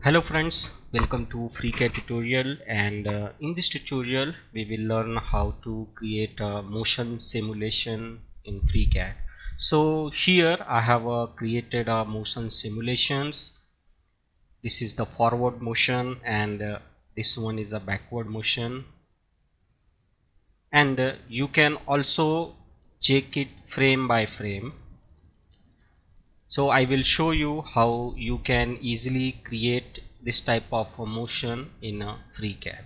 Hello friends, welcome to FreeCAD tutorial, and in this tutorial we will learn how to create a motion simulation in FreeCAD. So here I have created a motion simulations. This is the forward motion, and this one is a backward motion, and you can also check it frame by frame. So I will show you how you can easily create this type of motion in a FreeCAD.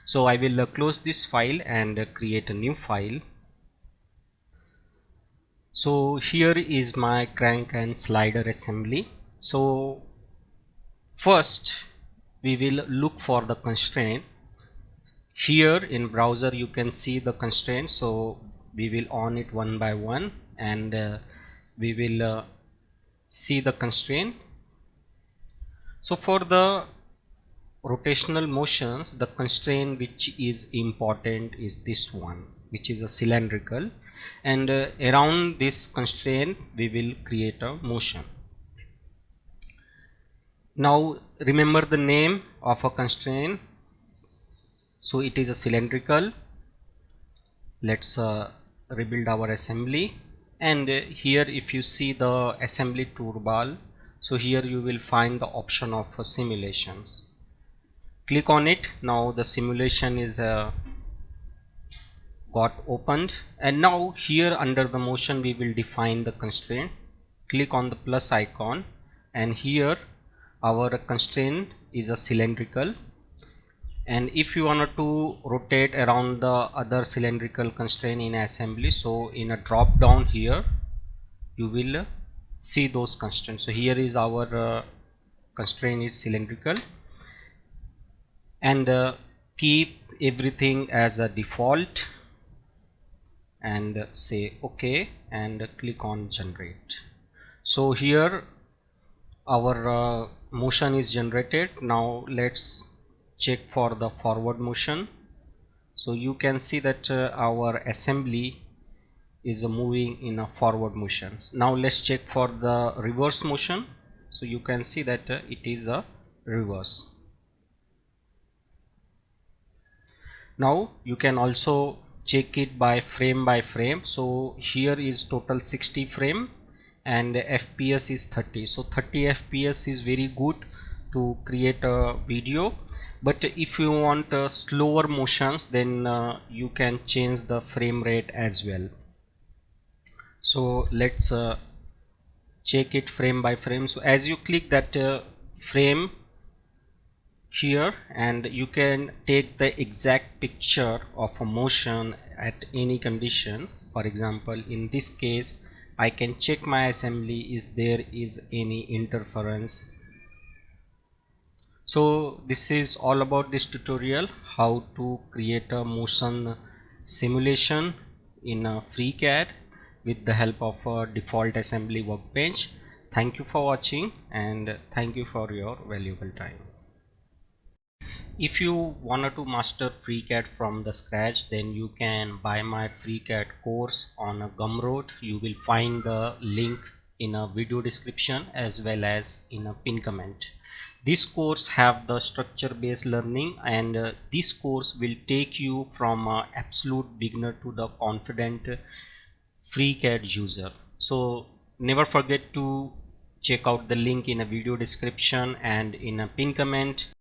So I will close this file and create a new file. So here is my crank and slider assembly. So first we will look for the constraint. Here in browser you can see the constraint, so we will on it one by one, and we will see the constraint. So for the rotational motions, the constraint which is important is this one, which is a cylindrical, and around this constraint we will create a motion. Now remember the name of a constraint, so it is a cylindrical. Let's rebuild our assembly, and here if you see the assembly toolbar, so here you will find the option of simulations. Click on it. Now the simulation is got opened, and now here under the motion we will define the constraint. Click on the plus icon, and here our constraint is a cylindrical, and if you want to rotate around the other cylindrical constraint in assembly, so in a drop down here you will see those constraints. So here is our constraint is cylindrical, and keep everything as a default and say OK and click on generate. So here our motion is generated. Now let's check for the forward motion. So you can see that our assembly is moving in a forward motion. Now let's check for the reverse motion. So you can see that it is a reverse. Now you can also check it by frame. So here is total 60 frame and FPS is 30. So 30 FPS is very good to create a video, but if you want slower motions, then you can change the frame rate as well. So let's check it frame by frame. So as you click that frame here, and you can take the exact picture of a motion at any condition. For example, in this case I can check my assembly is there is any interference. So this is all about this tutorial, how to create a motion simulation in a FreeCAD with the help of a default assembly workbench. Thank you for watching, and thank you for your valuable time. If you wanted to master FreeCAD from the scratch, then you can buy my FreeCAD course on a Gumroad. You will find the link in a video description as well as in a pin comment. This course have the structure based learning, and this course will take you from absolute beginner to the confident FreeCAD user. So never forget to check out the link in a video description and in a pin comment.